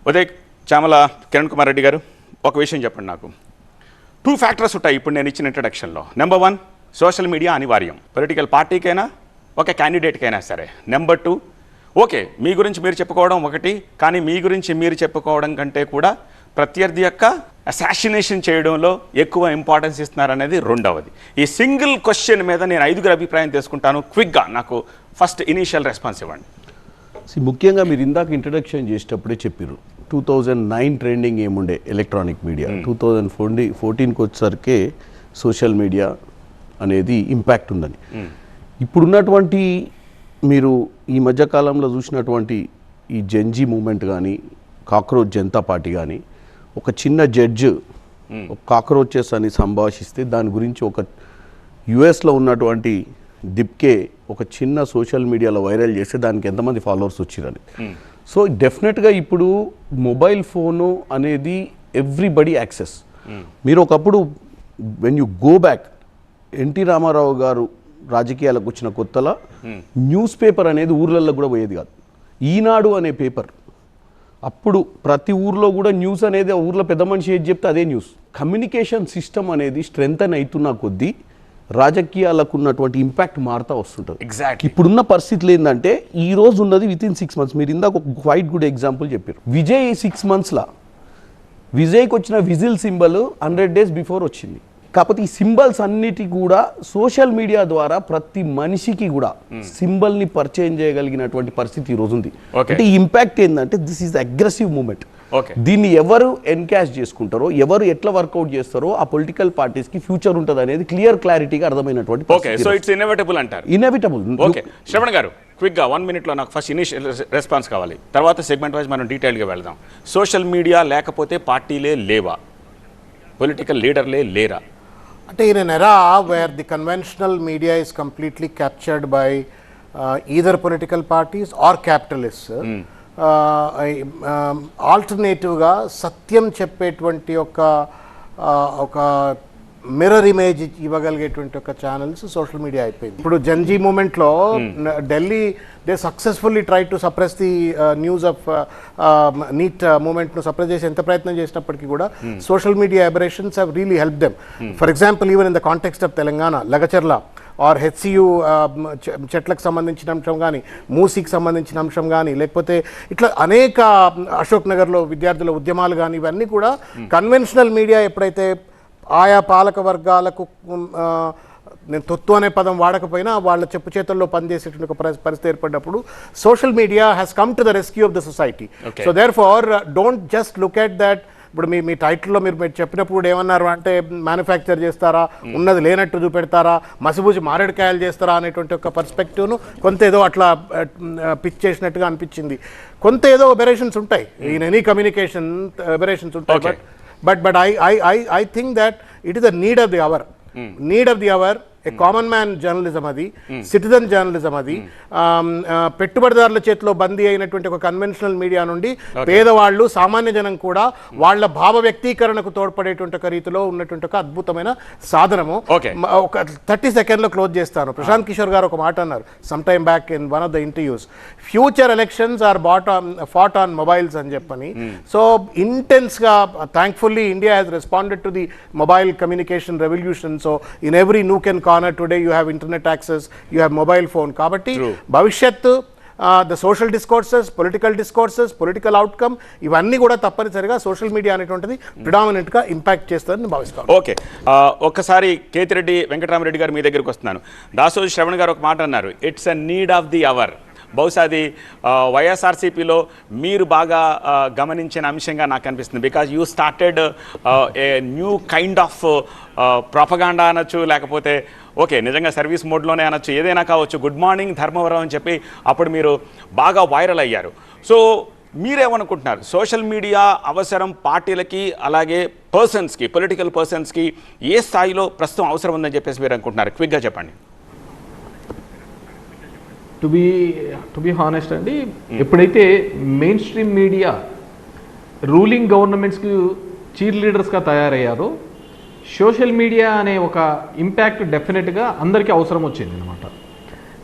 ఉదయ్ చామల కిరణ్ కుమార్ రెడ్డి గారు ఒక విషయం చెప్పండి. నాకు 2 ఫ్యాక్టర్స్ ఉంటాయి ఇప్పుడు నేను ఇచ్చిన ఇంట్రడక్షన్లో. నెంబర్ 1 సోషల్ మీడియా అనివార్యం, పొలిటికల్ పార్టీకైనా ఒక క్యాండిడేట్కైనా సరే. నెంబర్ 2 ఓకే మీ గురించి మీరు చెప్పుకోవడం ఒకటి, కానీ మీ గురించి మీరు చెప్పుకోవడం కంటే కూడా ప్రత్యర్థి యొక్క అసాసినేషన్ చేయడంలో ఎక్కువ ఇంపార్టెన్స్ ఇస్తున్నారనేది రెండవది. ఈ సింగిల్ క్వశ్చన్ మీద నేను 5 అభిప్రాయం తీసుకుంటాను. క్విక్గా నాకు ఫస్ట్ ఇనీషియల్ రెస్పాన్స్ ఇవ్వండి. ముఖ్యంగా మీరు ఇందాక ఇంట్రడక్షన్ చేసేటప్పుడే చెప్పారు 2009 ట్రెండింగ్ ఏముండే ఎలక్ట్రానిక్ మీడియా, 2014కి వచ్చేసరికి సోషల్ మీడియా అనేది ఇంపాక్ట్ ఉందని. ఇప్పుడున్నటువంటి మీరు ఈ మధ్యకాలంలో చూసినటువంటి ఈ జెన్జీ మూమెంట్ కానీ, కాక్రోచ్ జనతా పార్టీ కానీ, ఒక చిన్న జడ్జ్ కాక్రోచెస్ అని సంభాషిస్తే దాని గురించి ఒక యుఎస్లో ఉన్నటువంటి డిప్కే ఒక చిన్న సోషల్ మీడియాలో వైరల్ చేస్తే దానికి ఎంతమంది ఫాలోవర్స్ వచ్చిరని. సో డెఫినెట్గా ఇప్పుడు మొబైల్ ఫోను అనేది ఎవ్రీబడి యాక్సెస్. మీరు ఒకప్పుడు when you go back NT Ramarao గారు రాజకీయాలకు వచ్చిన కొత్తలో న్యూస్ పేపర్ అనేది ఊర్లలో కూడా పోయేది కాదు. ఈనాడు అనే పేపర్ అప్పుడు ప్రతి ఊర్లో కూడా న్యూస్ అనేది ఊర్లో పెద్ద మనిషి ఏది చెప్తే అదే న్యూస్. కమ్యూనికేషన్ సిస్టమ్ అనేది స్ట్రెంగ్తన్ అవుతున్న కొద్దీ రాజకీయాలకు ఉన్నటువంటి ఇంపాక్ట్ మారుతూ వస్తుంటుంది. ఇప్పుడున్న పరిస్థితులు ఏంటంటే ఈ రోజు ఉన్నది వితిన్ 6 months. మీరు ఇందాక ఒక క్వైట్ గుడ్ ఎగ్జాంపుల్ చెప్పారు. విజయ్ 6 monthsలా విజయ్కి వచ్చిన విజిల్ సింబల్ 100 days బిఫోర్ వచ్చింది. కాకపోతే ఈ సింబల్స్ అన్నిటి కూడా సోషల్ మీడియా ద్వారా ప్రతి మనిషికి కూడా సింబల్ని పరిచయం చేయగలిగినటువంటి పరిస్థితి ఈ రోజు ఉంది. అంటే ఈ ఇంపాక్ట్ ఏంటంటే దిస్ ఈజ్ అగ్రెసివ్ మూమెంట్. దీన్ని ఎవరు ఎన్కాష్ చేసుకుంటారో, ఎవరు ఎట్లా వర్కౌట్ చేస్తారో ఆ పొలిటికల్ పార్టీస్ కి ఫ్యూచర్ ఉంటుంది అనేది క్లారిటీగా అర్థమైనటువంటి. శ్రవణ్ గారు క్విక్గా 1 minute నాకు ఫస్ట్ ఇనిషియల్ రెస్పాన్స్ కావాలి, తర్వాత సెగ్మెంట్ వైజ్ మనం డీటెయిల్గా వెళ్దాం. సోషల్ మీడియా లేకపోతే పార్టీలే లేవా, పొలిటికల్ లీడర్లే లేరా? అంటే in an era where the conventional media is completely captured by either political parties or capitalists, ఆల్టర్నేటివ్గా సత్యం చెప్పేటువంటి ఒక మిర్రర్ ఇమేజ్ ఇవ్వగలిగేటువంటి ఒక ఛానల్స్ సోషల్ మీడియా అయిపోయింది. ఇప్పుడు జన్జీ మూమెంట్లో Delhi they successfully try to suppress the news of NEET మూమెంట్ను suppress చేసి ఎంత ప్రయత్నం చేసినప్పటికీ కూడా social media aberrations have really help them. For example even in the context of Telangana, Lagacharla or HCU చెట్లకు సంబంధించిన అంశం కానీ, మూసీకి సంబంధించిన అంశం కానీ, లేకపోతే ఇట్లా అనేక అశోక్ నగర్లో విద్యార్థుల ఉద్యమాలు కానీ, ఇవన్నీ కూడా కన్వెన్షనల్ మీడియా ఎప్పుడైతే ఆయా పాలక వర్గాలకు నేను తొత్తు అనే పదం వాడకపోయినా వాళ్ళ చెప్పు చేతుల్లో పనిచేసేటువంటి ఒక పరిస్థితి ఏర్పడినప్పుడు social media has come to the rescue of the society. So therefore don't just look at that. ఇప్పుడు మీ టైటిల్లో మీరు చెప్పినప్పుడు ఏమన్నారు అంటే మ్యానుఫ్యాక్చర్ చేస్తారా, ఉన్నది లేనట్టు చూపెడతారా, మసిబూసి మారేడుకాయలు చేస్తారా అనేటువంటి ఒక పర్స్పెక్టివ్ను కొంత ఏదో అట్లా పిచ్ చేసినట్టుగా అనిపించింది. కొంత ఏదో అబరేషన్స్ ఉంటాయి, ఇన్ ఎనీ కమ్యూనికేషన్ అబరేషన్స్ ఉంటాయి. But I think that it is a need of the hour. Need of the hour. A common man journalism అది, సిటిజన్ జర్నలిజం అది. పెట్టుబడిదారుల చేతిలో బందీ అయినటువంటి ఒక కన్వెన్షనల్ మీడియా నుండి పేదవాళ్ళు, సామాన్య జనం కూడా వాళ్ళ భావ వ్యక్తీకరణకు తోడ్పడేటువంటి ఒక రీతిలో ఉన్నటువంటి ఒక అద్భుతమైన సాధనము. ఒక 30 seconds క్లోజ్ చేస్తాను. ప్రశాంత్ కిషోర్ గారు ఒక మాట అన్నారు some time back in one of the interviews, future elections are fought on mobiles అని చెప్పని. సో ఇంటెన్స్గా thankfully India has responded to the mobile communication revolution. So in every nook and corner today you have internet access, you have mobile phone. kabatti bhavishyattu the social discourses, political discourses, political outcome ivanni kuda tappanisariga social media అనేటువంటిది predominant గా impact చేస్తుందని భావిస్తాను. Okay, ఒక్కసారి కేతిరెడ్డి వెంకటరామరెడ్డి గారు మీ దగ్గరికి వస్తున్నాను. దాసోజు శ్రవణ్ గారు ఒక మాట అన్నారు, it's a need of the hour. బహుశా అది వైఎస్ఆర్సీపీలో మీరు బాగా గమనించిన అంశంగా నాకు అనిపిస్తుంది. Because you started a new kind of propaganda అనొచ్చు, లేకపోతే ఓకే నిజంగా సర్వీస్ మోడ్లోనే అనొచ్చు, ఏదైనా కావచ్చు. గుడ్ మార్నింగ్ ధర్మవరం అని చెప్పి అప్పుడు మీరు బాగా వైరల్ అయ్యారు. సో మీరేమనుకుంటున్నారు, సోషల్ మీడియా అవసరం పార్టీలకి అలాగే పర్సన్స్కి, పొలిటికల్ పర్సన్స్కి ఏ స్థాయిలో ప్రస్తుతం అవసరం ఉందని చెప్పేసి మీరు అనుకుంటున్నారు? క్విక్గా చెప్పండి. టు బీ హానెస్ట్ అండి, ఎప్పుడైతే మెయిన్ స్ట్రీమ్ మీడియా రూలింగ్ గవర్నమెంట్స్కి చీర్ లీడర్స్గా తయారయ్యారో సోషల్ మీడియా అనే ఒక ఇంపాక్ట్ డెఫినెట్గా అందరికీ అవసరం వచ్చింది అనమాట.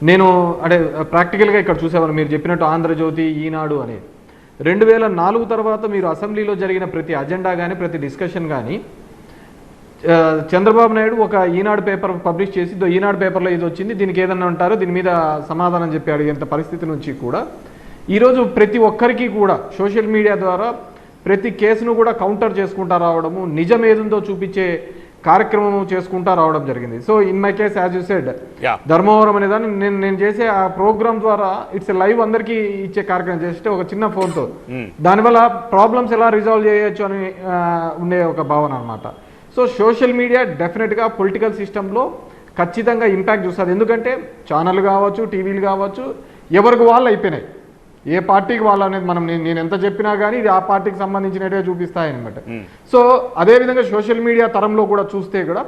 నేను అంటే ప్రాక్టికల్గా ఇక్కడ చూసేవారు మీరు చెప్పినట్టు ఆంధ్రజ్యోతి, ఈనాడు అనేది 2004 తర్వాత మీరు అసెంబ్లీలో జరిగిన ప్రతి అజెండా కానీ ప్రతి డిస్కషన్ కానీ చంద్రబాబు నాయుడు ఒక ఈనాడు పేపర్ పబ్లిష్ చేసి ఈనాడు పేపర్లో ఇది వచ్చింది, దీనికి ఏదన్నా ఉంటారో దీని మీద సమాధానం చెప్పి అడిగేంత పరిస్థితి నుంచి కూడా ఈరోజు ప్రతి ఒక్కరికి కూడా సోషల్ మీడియా ద్వారా ప్రతి కేసును కూడా కౌంటర్ చేసుకుంటా రావడము, నిజం ఏదుందో చూపించే కార్యక్రమం చేసుకుంటా రావడం జరిగింది. So in my case as you said Dharmavaram అనే దాన్ని నేను చేసే ఆ ప్రోగ్రామ్ ద్వారా ఇట్స్ లైవ్ అందరికీ ఇచ్చే కార్యక్రమం చేస్తే ఒక చిన్న ఫోన్తో దానివల్ల ప్రాబ్లమ్స్ ఎలా రిజాల్వ్ చేయొచ్చు అని ఉండే ఒక భావన అనమాట. సో సోషల్ మీడియా డెఫినెట్గా పొలిటికల్ సిస్టంలో ఖచ్చితంగా ఇంపాక్ట్ చూస్తుంది. ఎందుకంటే ఛానల్ కావచ్చు, టీవీలు కావచ్చు, ఎవరికి వాళ్ళు అయిపోయినాయి. ఏ పార్టీకి వాళ్ళు అనేది నేను ఎంత చెప్పినా కానీ ఇది ఆ పార్టీకి సంబంధించినట్టుగా చూపిస్తాయన్నమాట. సో అదేవిధంగా సోషల్ మీడియా తరంలో కూడా చూస్తే కూడా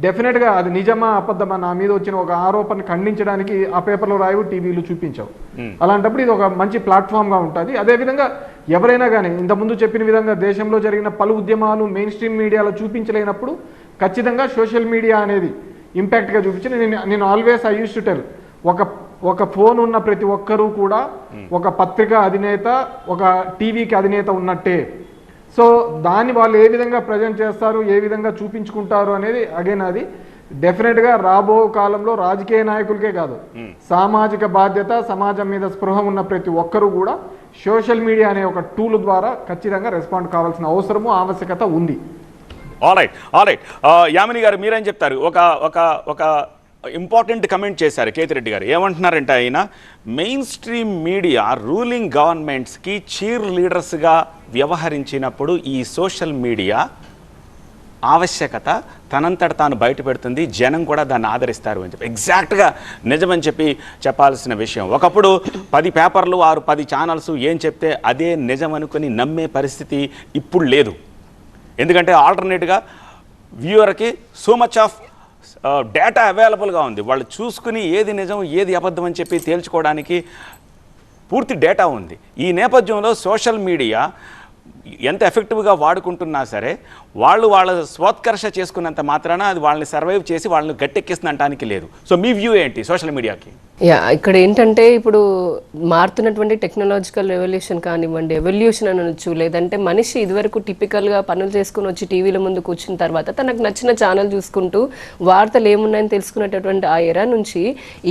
డెఫినెట్గా అది నిజమా అబద్ధమా నా మీద వచ్చిన ఒక ఆరోపణ ఖండించడానికి ఆ పేపర్లో రాయవు, టీవీలు చూపించవు. అలాంటప్పుడు ఇది ఒక మంచి ప్లాట్ఫామ్గా ఉంటుంది. అదేవిధంగా ఎవరైనా కానీ ఇంతకుముందు చెప్పిన విధంగా దేశంలో జరిగిన పలు ఉద్యమాలు మెయిన్ స్ట్రీమ్ మీడియాలో చూపించలేనప్పుడు ఖచ్చితంగా సోషల్ మీడియా అనేది ఇంపాక్ట్గా చూపించి నేను always I use to tell ఒక ఫోన్ ఉన్న ప్రతి ఒక్కరూ కూడా ఒక పత్రికా అధినేత, ఒక టీవీకి అధినేత ఉన్నట్టే. సో దాన్ని వాళ్ళు ఏ విధంగా ప్రజెంట్ చేస్తారు, ఏ విధంగా చూపించుకుంటారు అనేది అగైన్ అది డెఫినెట్గా రాబో కాలంలో రాజకీయ నాయకులకే కాదు, సామాజిక బాధ్యత, సమాజం మీద స్పృహ ఉన్న ప్రతి ఒక్కరూ కూడా సోషల్ మీడియా అనే ఒక టూల్ ద్వారా ఖచ్చితంగా రెస్పాండ్ కావాల్సిన అవసరము, ఆవశ్యకత ఉంది. ఆల్రైట్ యామిని గారు మీరేం చెప్తారు? ఒక ఇంపార్టెంట్ కమెంట్ చేశారు కేతిరెడ్డి గారు. ఏమంటున్నారంటే ఆయన మెయిన్ స్ట్రీమ్ మీడియా రూలింగ్ గవర్నమెంట్స్కి చీర్ లీడర్స్గా వ్యవహరించినప్పుడు ఈ సోషల్ మీడియా ఆవశ్యకత తనంతట తాను బయట పెడుతుంది, జనం కూడా దాన్ని ఆదరిస్తారు అని చెప్పి ఎగ్జాక్ట్గా నిజమని చెప్పాల్సిన విషయం. ఒకప్పుడు 10 పేపర్లు 10 ఛానల్స్ ఏం చెప్తే అదే నిజం అనుకుని నమ్మే పరిస్థితి ఇప్పుడు లేదు. ఎందుకంటే ఆల్టర్నేట్గా వ్యూవర్కి సో మచ్ ఆఫ్ డేటా అవైలబుల్గా ఉంది. వాళ్ళు చూసుకుని ఏది నిజం ఏది అబద్ధం అని చెప్పి తేల్చుకోవడానికి పూర్తి డేటా ఉంది. ఈ నేపథ్యంలో సోషల్ మీడియా ఎంత ఎఫెక్టివ్గా వాడుకుంటున్నా సరే వాళ్ళ స్వోత్కర్ష చేసుకున్నంత మాత్రాన అది వాళ్ళని సర్వైవ్ చేసి వాళ్ళని గట్టెక్కిస్తుందనడానికి లేదు. సో మీ వ్యూ ఏంటి సోషల్ మీడియాకి? ఇక్కడ ఏంటంటే ఇప్పుడు మారుతున్నటువంటి టెక్నాలజికల్ రెవల్యూషన్ కానివ్వండి, ఎవల్యూషన్ అనొచ్చు, లేదంటే మనిషి ఇదివరకు టిపికల్గా పనులు చేసుకుని వచ్చి టీవీల ముందు కూర్చున్న తర్వాత తనకు నచ్చిన ఛానల్ చూసుకుంటూ వార్తలు ఏమున్నాయని తెలుసుకునేటటువంటి ఆ ఎరా నుంచి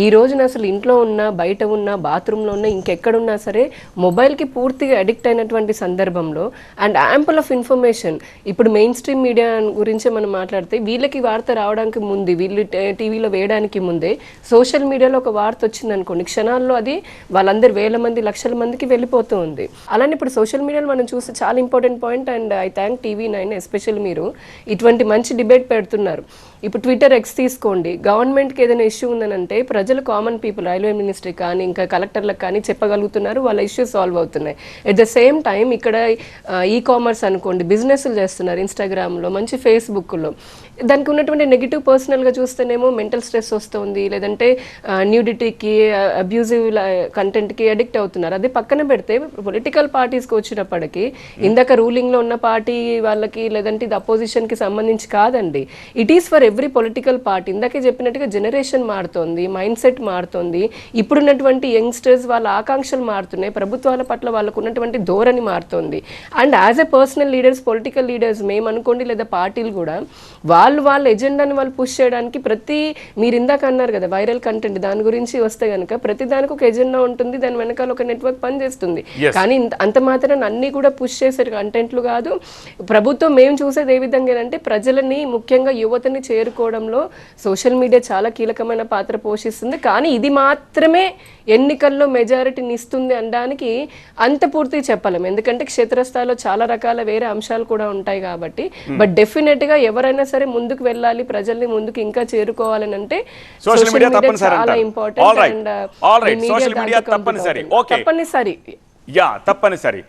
ఈ రోజున అసలు ఇంట్లో ఉన్న, బయట ఉన్న, బాత్రూంలో ఉన్న, ఇంకెక్కడున్నా సరే మొబైల్కి పూర్తిగా అడిక్ట్ అయినటువంటి సందర్భంలో అండ్ యాంపుల్ ఆఫ్ ఇన్ఫర్మేషన్. ఇప్పుడు మెయిన్ స్ట్రీమ్ మీడియా గురించి మనం మాట్లాడితే వీళ్ళకి వార్త రావడానికి ముందు, వీళ్ళు టీవీలో వేయడానికి ముందే సోషల్ మీడియాలో ఒక వార్త వచ్చింది అనుకోండి, క్షణాల్లో అది వాళ్ళందరూ వేల మంది, లక్షల మందికి వెళ్ళిపోతూ ఉంది. అలానే ఇప్పుడు సోషల్ మీడియాలో మనం చూస్తే చాలా important point, and I thank TV9 especially మీరు ఇటువంటి మంచి డిబేట్ పెడుతున్నారు. ఇప్పుడు ట్విట్టర్ X తీసుకోండి, గవర్నమెంట్కి ఏదైనా ఇష్యూ ఉందనంటే ప్రజలు, కామన్ పీపుల్, రైల్వే మినిస్ట్రీ కానీ ఇంకా కలెక్టర్లకు కానీ చెప్పగలుగుతున్నారు, వాళ్ళ ఇష్యూస్ సాల్వ్ అవుతున్నాయి. ఎట్ ద సేమ్ టైం ఇక్కడ ఈ-కామర్స్ అనుకోండి, బిజినెస్లు చేస్తున్నారు ఇన్స్టాగ్రామ్లో, మంచి ఫేస్బుక్లో. దానికి ఉన్నటువంటి నెగిటివ్ పర్సనల్గా చూస్తేనేమో మెంటల్ స్ట్రెస్ వస్తుంది, లేదంటే న్యూడిటీకి, అబ్యూజివ్ కంటెంట్కి అడిక్ట్ అవుతున్నారు. అది పక్కన పెడితే పొలిటికల్ పార్టీస్కి వచ్చినప్పటికీ ఇందాక రూలింగ్లో ఉన్న పార్టీ వాళ్ళకి లేదంటే ఇది అపోజిషన్కి సంబంధించి కాదండి, it is for every political party. ఇందాకే చెప్పినట్టుగా జనరేషన్ మారుతోంది, మైండ్ సెట్ మారుతోంది, ఇప్పుడున్నటువంటి యంగ్స్టర్స్ వాళ్ళ ఆకాంక్షలు మారుతున్నాయి, ప్రభుత్వాల పట్ల వాళ్ళకు ఉన్నటువంటి ధోరణి మారుతోంది. And as a personal leaders, political leaders మేము అనుకోండి, లేదా పార్టీలు కూడా వాళ్ళ ఎజెండాని వాళ్ళు పుష్ చేయడానికి మీరు ఇందాక అన్నారు కదా వైరల్ కంటెంట్, దాని గురించి వస్తే కనుక ప్రతి దానికి ఒక ఎజెండా ఉంటుంది, దాని వెనకాల ఒక నెట్వర్క్ పనిచేస్తుంది. కానీ అంత మాత్రం అన్ని కూడా పుష్ చేసే కంటెంట్లు కాదు. ప్రభుత్వం మేము చూసేది ఏ విధంగా అంటే ప్రజలని, ముఖ్యంగా యువతని చేరుకోవడంలో సోషల్ మీడియా చాలా కీలకమైన పాత్ర పోషిస్తుంది. కానీ ఇది మాత్రమే ఎన్నికల్లో మెజారిటీని ఇస్తుంది అనడానికి అంత పూర్తిగా చెప్పలేము, ఎందుకంటే క్షేత్రస్థాయిలో చాలా రకాల వేరే అంశాలు కూడా ఉంటాయి కాబట్టి. బట్ డెఫినెట్గా ఎవరైనా సరే ముందుకు వెళ్ళాలి, ప్రజల్ని ముందుకు ఇంకా చేరుకోవాలని అంటే సోషల్ మీడియా చాలా ఇంపార్టెంట్. తప్పనిసరి.